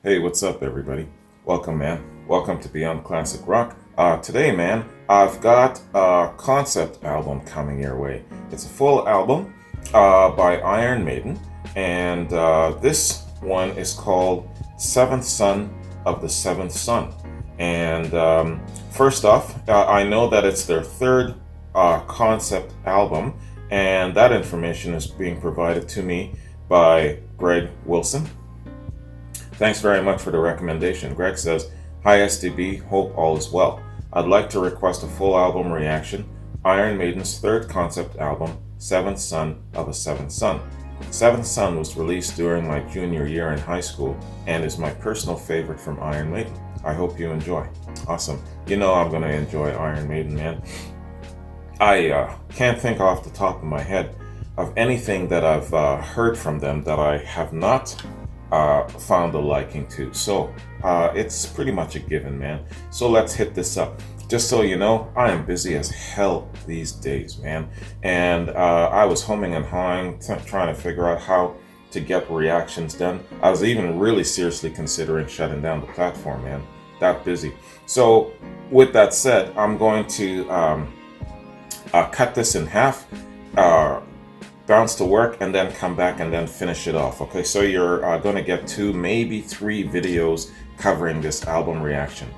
Hey, what's up, everybody? Welcome, man. Welcome to Beyond Classic Rock. Today, man, I've got a concept album coming your way. It's a full album by Iron Maiden, and this one is called Seventh Son of the Seventh Son. And first off, I know that it's their third concept album, and that information is being provided to me by Greg Wilson. Thanks very much for the recommendation. Greg says, "Hi SDB, hope all is well. I'd like to request a full album reaction. Iron Maiden's third concept album, Seventh Son of a Seventh Son. Seventh Son was released during my junior year in high school and is my personal favorite from Iron Maiden. I hope you enjoy." Awesome. You know I'm going to enjoy Iron Maiden, man. I can't think off the top of my head of anything that I've heard from them that I have not found a liking to. So it's pretty much a given, man. So let's hit this up. Just so you know, I am busy as hell these days, man. And I was humming and hawing, trying to figure out how to get reactions done. I was even really seriously considering shutting down the platform, man. That busy. So with that said, I'm going to cut this in half, bounce to work, and then come back and then finish it off. Okay, so you're going to get 2, maybe 3 videos covering this album reaction,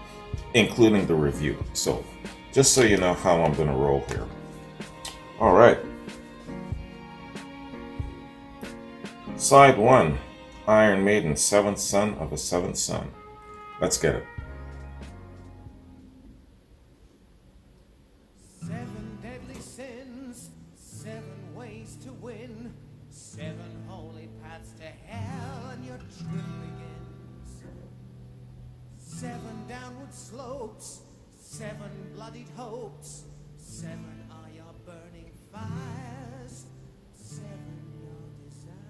including the review. So just so you know how I'm going to roll here. All right. Side 1, Iron Maiden, Seventh Son of a Seventh Son. Let's get it. Seven deadly sins, 7 ways to win, 7 holy paths to hell, and your trip begins. 7 downward slopes, 7 bloodied hopes, 7 are your burning fires, 7 your desires.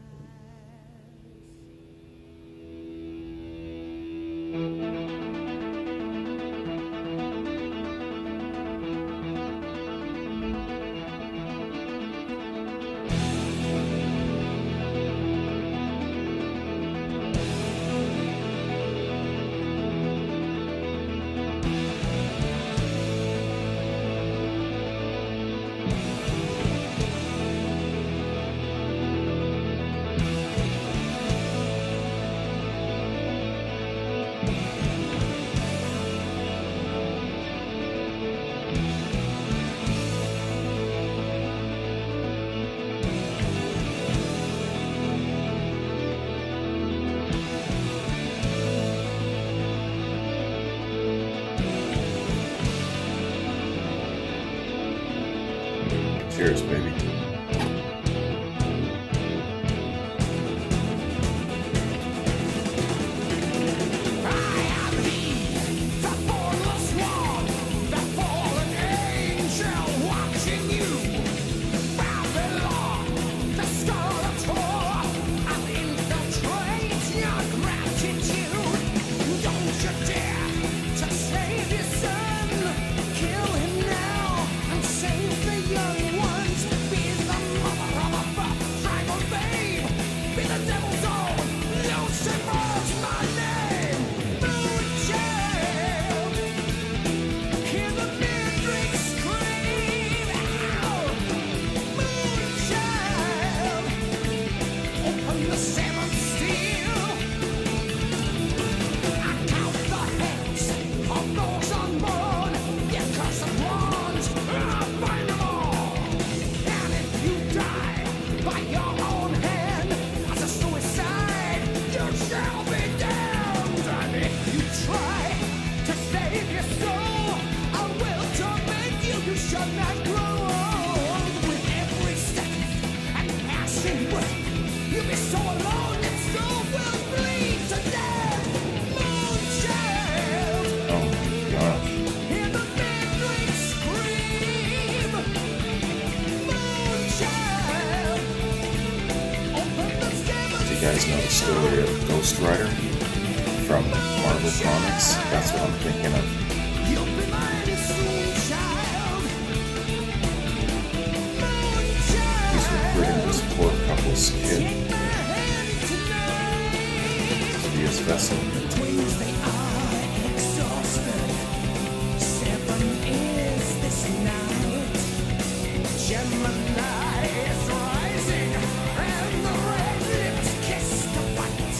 Cheers, baby. You guys know the story of Ghost Rider from Marvel Comics? That's what I'm thinking of. He's recruiting this poor couple's kid to be a his vessel. Twins, they are exhausted. Seven is this night. Gemini is rising, and the red lips kiss the white.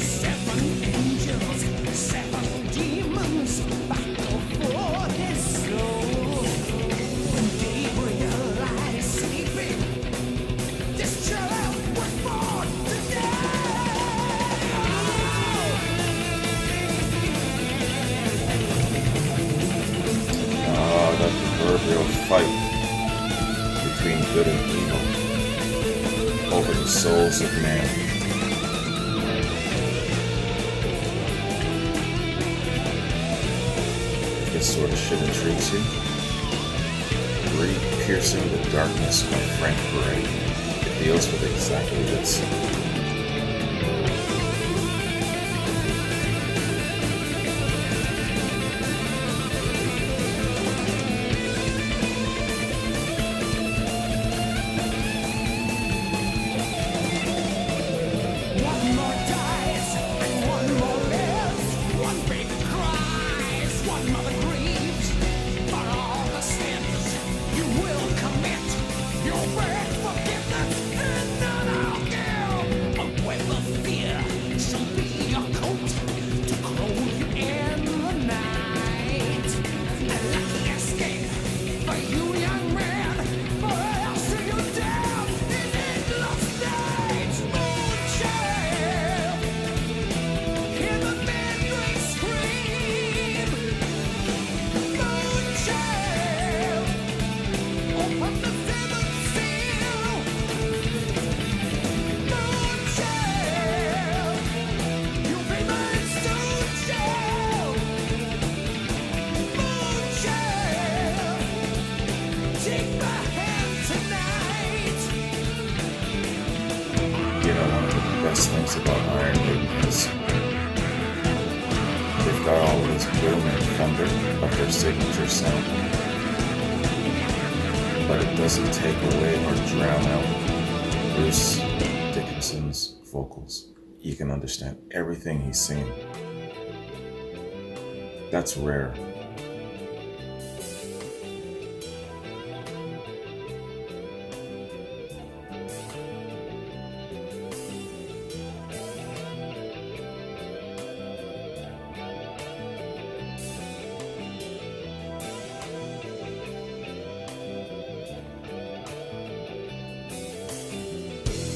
Seven angels, seven demons battle for his soul. Gabriel lies sleeping. This child was born today. That proverbial fight between good and evil over the souls of man. If this sort of shit intrigues you, read Piercing the Darkness by Frank Gray. It deals with exactly this. One more dies and one more lives. One baby cries, one mother grieves. For all the sins you will commit, you'll beg forgiveness and none I'll give. A web of fear shall be your coat to clothe you in the night. A lucky escape for you, young man, for else you down in endless nights. Moonshine, hear the mandrake scream. Moonshine, open the seventh seal. Moonshine, you'll be mine soon, child. Moonshine, take my hand tonight. You know, one of the best things about Iron Maiden is they've got all of this boom and thunder of their signature sound, but it doesn't take away or drown out Bruce Dickinson's vocals. You can understand everything he's singing. That's rare.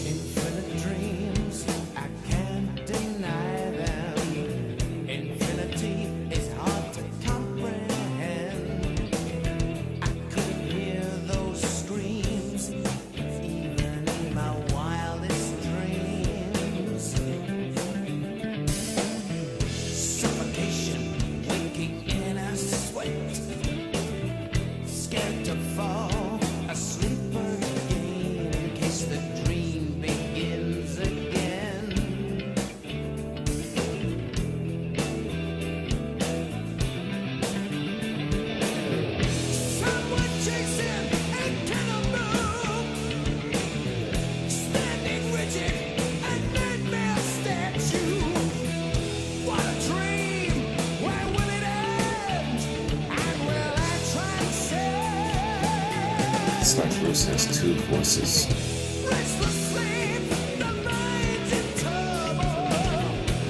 Infinite dreams, I can't deny them. Infinity is hard to comprehend. I could hear those screams, even in my wildest dreams. Suffocation, waking in a sweat. Scared to fall asleep again in case the dream begins again. Someone chasing a cannonball, standing rigid, a nightmare statue. What a dream! Where will it end? And will I transcend? It's like Bruce has two voices. Restless sleep, the mind's in turmoil.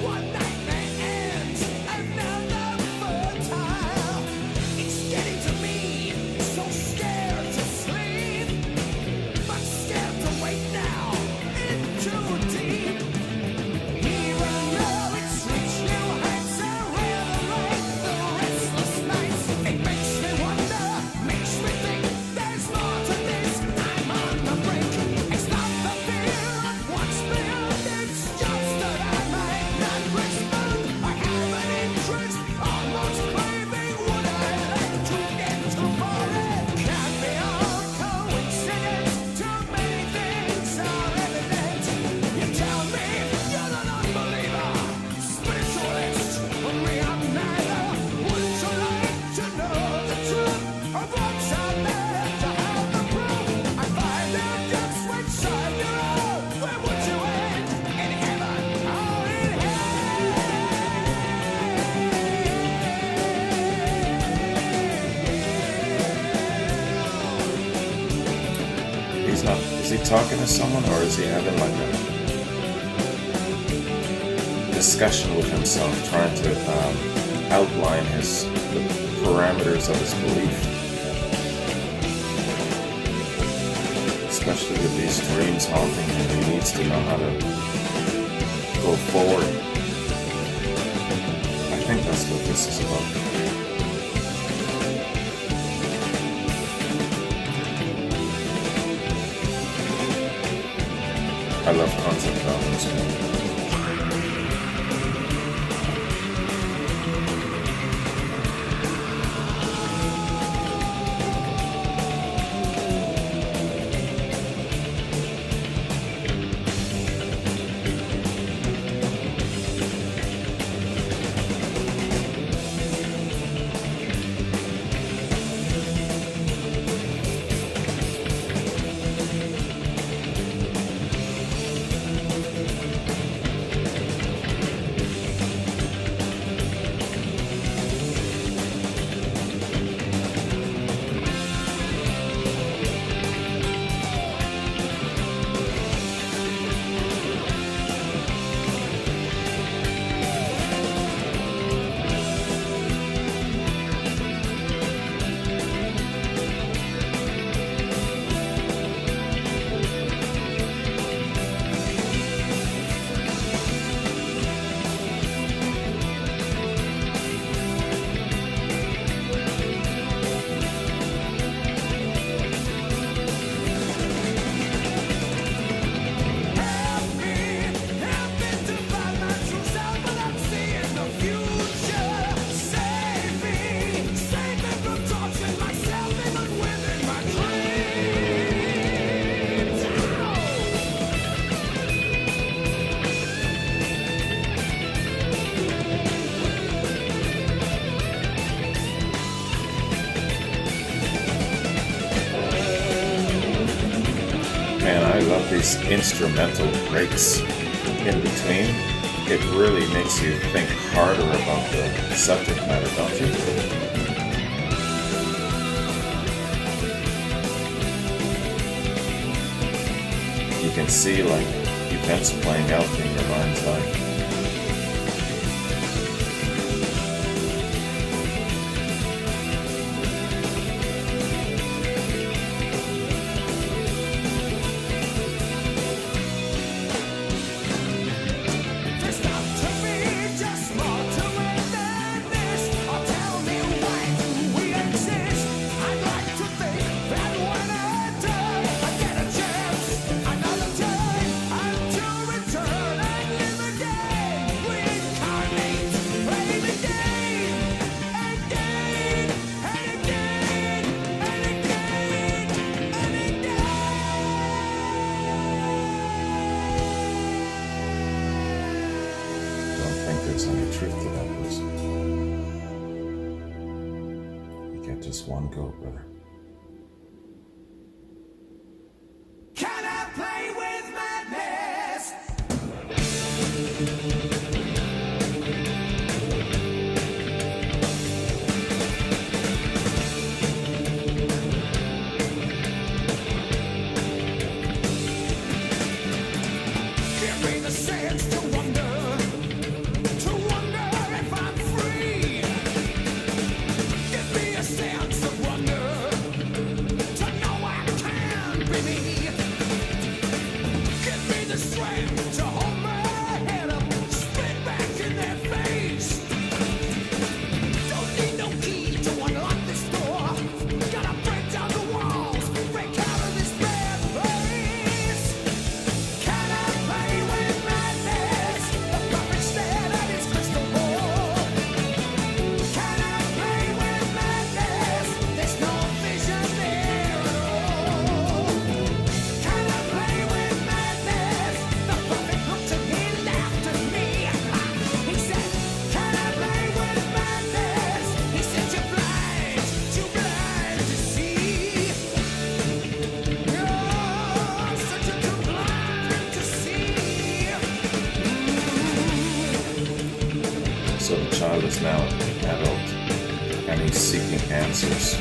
One nightmare ends, another fertile. It's getting to me, so scared to sleep, but scared to wake now. In too deep. Even though it's reached new heights, I revelate the restless nights. It makes me wonder, makes me think there's more to this. I'm on the brink. talking to someone, or is he having like a discussion with himself, trying to outline the parameters of his belief? Especially with these dreams haunting him, he needs to know how to go forward. I think that's what this is about. I love concept albums, man. Man, I love these instrumental breaks in between. It really makes you think harder about the subject matter, don't you? You can see like events playing out in your mind's eye. There's any truth to that, person. You get just one go, brother. Can I play with madness? Give me the sense to wonder. So the child is now an adult, and he's seeking answers.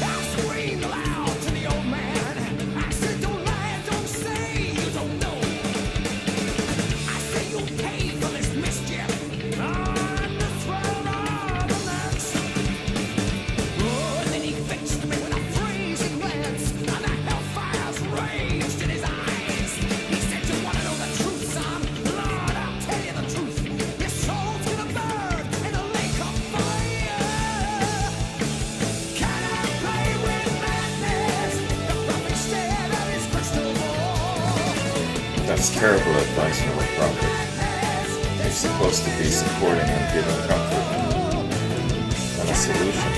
I screamed aloud to the old man. I said, don't lie terrible advice from a prophet. You're supposed to be supporting and giving comfort and a solution.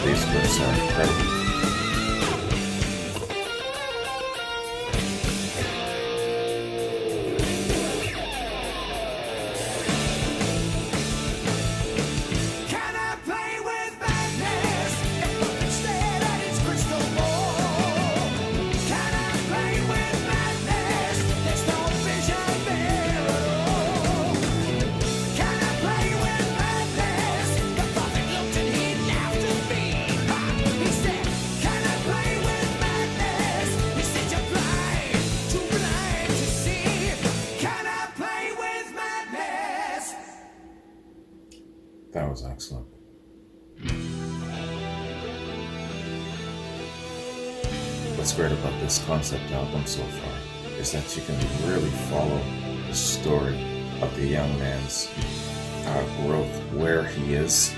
These riffs are incredible. Can I play with madness? Stare at its crystal ball. Can I play with madness? There's no vision there at all. Can I play with madness? The prophet looked and he laughed at me. He said, can I play with madness? He said, you're blind, too blind to see. Can I play with madness? That was excellent. What's great about this concept album so far is that you can really follow the story of the young man's growth, where he is,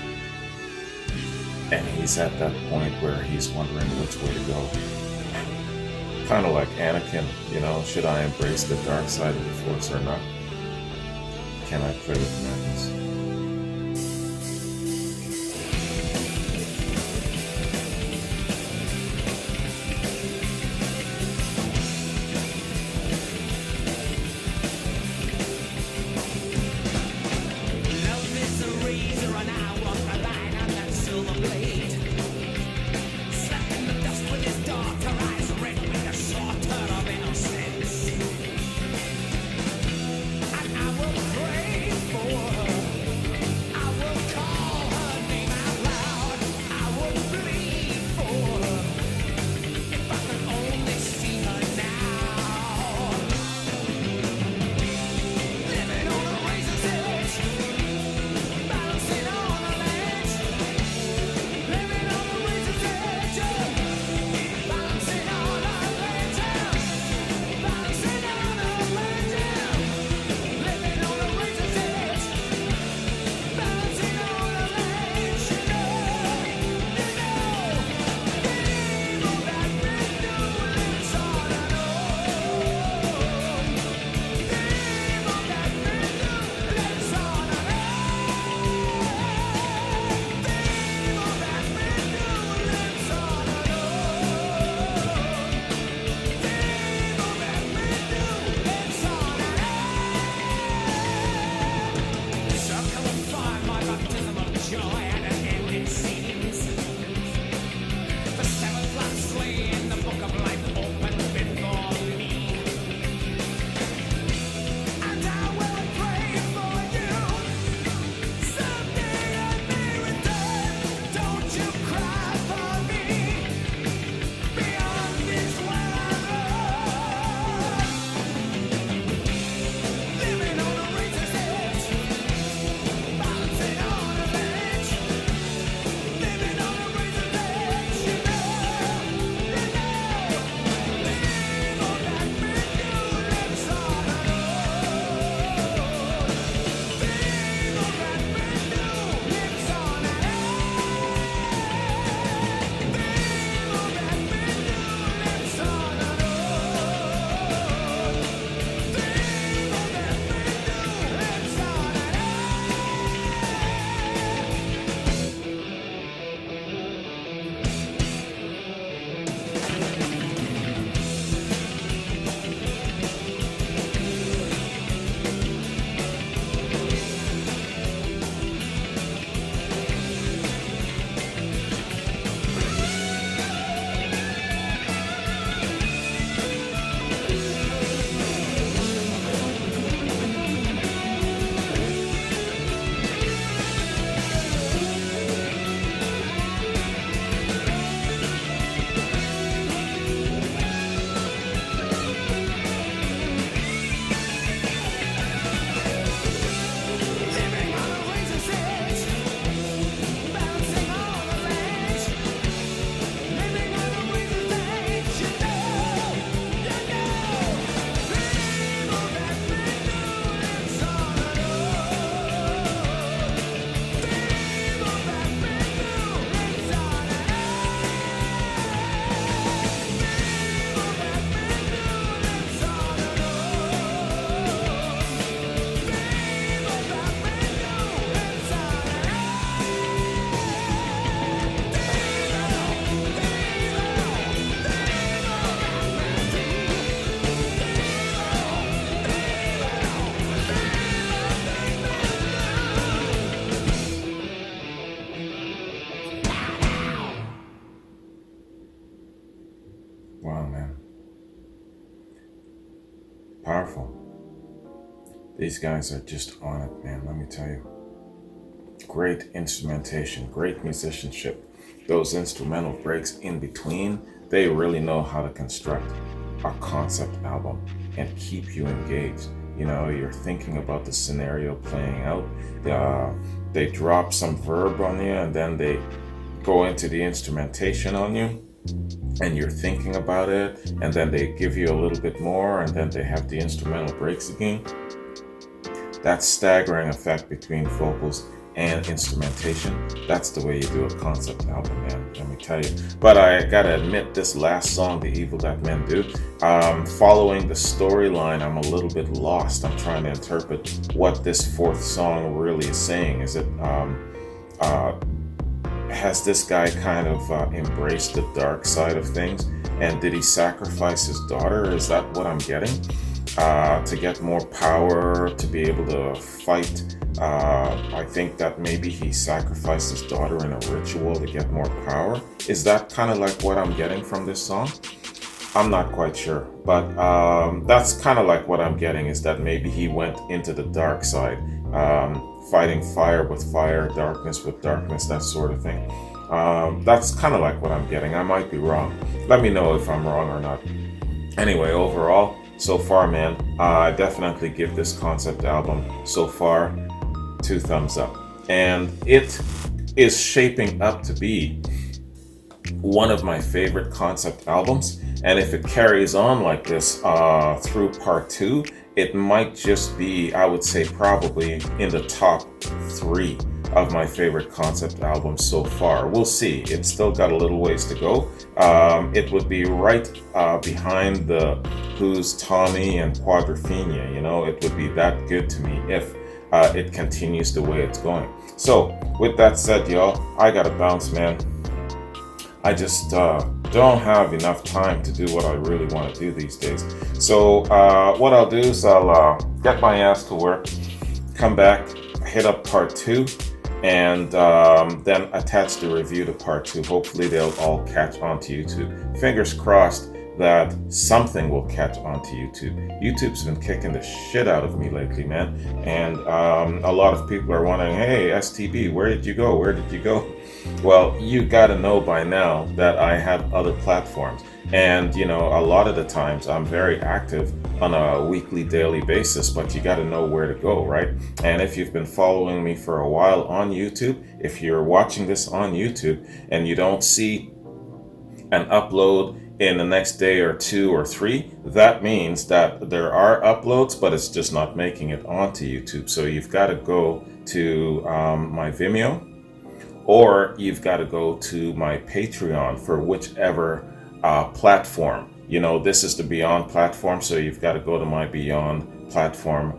and he's at that point where he's wondering which way to go. Kind of like Anakin, should I embrace the dark side of the Force or not? Can I play with madness? Love is a razor and I walk the line on that silver blade. Slapping the dust with his darker eyes, red with a slaughter of innocence. And I will pray for her. Wow, man. Powerful. These guys are just on it, man. Let me tell you. Great instrumentation, great musicianship. Those instrumental breaks in between, they really know how to construct a concept album and keep you engaged. You know, you're thinking about the scenario playing out. They drop some verb on you and then they go into the instrumentation on you and you're thinking about it, and then they give you a little bit more and then they have the instrumental breaks again. That staggering effect between vocals and instrumentation, that's the way you do a concept album, man, let me tell you. But I gotta admit, this last song, The Evil That Men Do, following the storyline, I'm a little bit lost. I'm trying to interpret what this fourth song really is saying. Is it, has this guy kind of embraced the dark side of things? And did he sacrifice his daughter? Is that what I'm getting? To get more power, to be able to fight. I think that maybe he sacrificed his daughter in a ritual to get more power. Is that kind of like what I'm getting from this song? I'm not quite sure, but that's kind of like what I'm getting, is that maybe he went into the dark side, fighting fire with fire, darkness with darkness, that sort of thing. That's kind of like what I'm getting. I might be wrong. Let me know if I'm wrong or not. Anyway, overall, so far, man, I definitely give this concept album so far 2 thumbs up. And it is shaping up to be one of my favorite concept albums. And if it carries on like this through part 2, it might just be, I would say, probably in the top 3 of my favorite concept albums so far. We'll see. It's still got a little ways to go. It would be right behind the Who's, Tommy, and Quadrophenia. You know, it would be that good to me if it continues the way it's going. So, with that said, y'all, I gotta bounce, man. I just don't have enough time to do what I really want to do these days. So, what I'll do is I'll get my ass to work, come back, hit up part 2, and then attach the review to part 2. Hopefully they'll all catch on to YouTube. Fingers crossed that something will catch on to YouTube. YouTube's been kicking the shit out of me lately, man. And a lot of people are wondering, hey, STB, where did you go? Where did you go? Well, you gotta know by now that I have other platforms. And, you know, a lot of the times I'm very active on a weekly, daily basis, but you got to know where to go, right? And if you've been following me for a while on YouTube, if you're watching this on YouTube and you don't see an upload in the next day or 2 or 3, that means that there are uploads, but it's just not making it onto YouTube. So you've got to go to my Vimeo, or you've got to go to my Patreon for whichever platform. You know, this is the Beyond platform, so you've got to go to my Beyond platform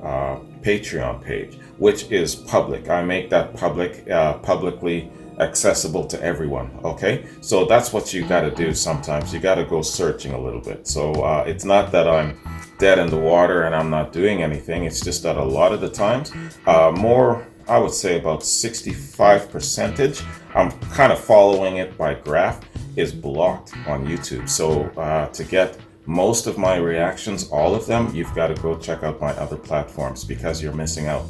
Patreon page, which is public. I make that publicly accessible to everyone. Okay, so that's what you got to do. Sometimes you got to go searching a little bit. So it's not that I'm dead in the water and I'm not doing anything. It's just that a lot of the times, more, I would say about 65%, I'm kind of following it by graph, is blocked on YouTube. So to get most of my reactions, all of them, you've got to go check out my other platforms, because you're missing out.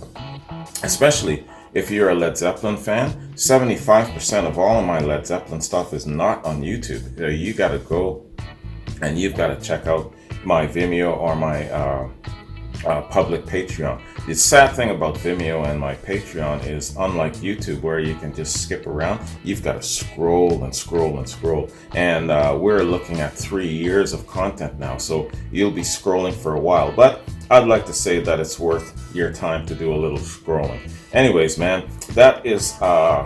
Especially if you're a Led Zeppelin fan, 75% of all of my Led Zeppelin stuff is not on YouTube. You got to go and you've got to check out my Vimeo or my public Patreon. The sad thing about Vimeo and my Patreon is, unlike YouTube where you can just skip around, you've got to scroll and scroll and scroll. And we're looking at 3 years of content now, so you'll be scrolling for a while. But I'd like to say that it's worth your time to do a little scrolling. Anyways, man, that is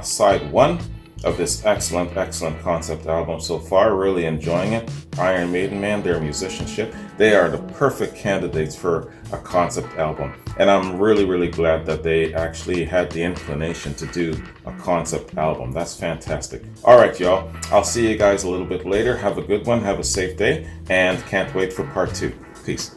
side 1 of this excellent concept album so far. Really enjoying it. Iron Maiden, man, their musicianship, they are the perfect candidates for a concept album. And I'm really glad that they actually had the inclination to do a concept album. That's fantastic. All right, y'all. I'll see you guys a little bit later. Have a good one. Have a safe day. And can't wait for part 2. Peace.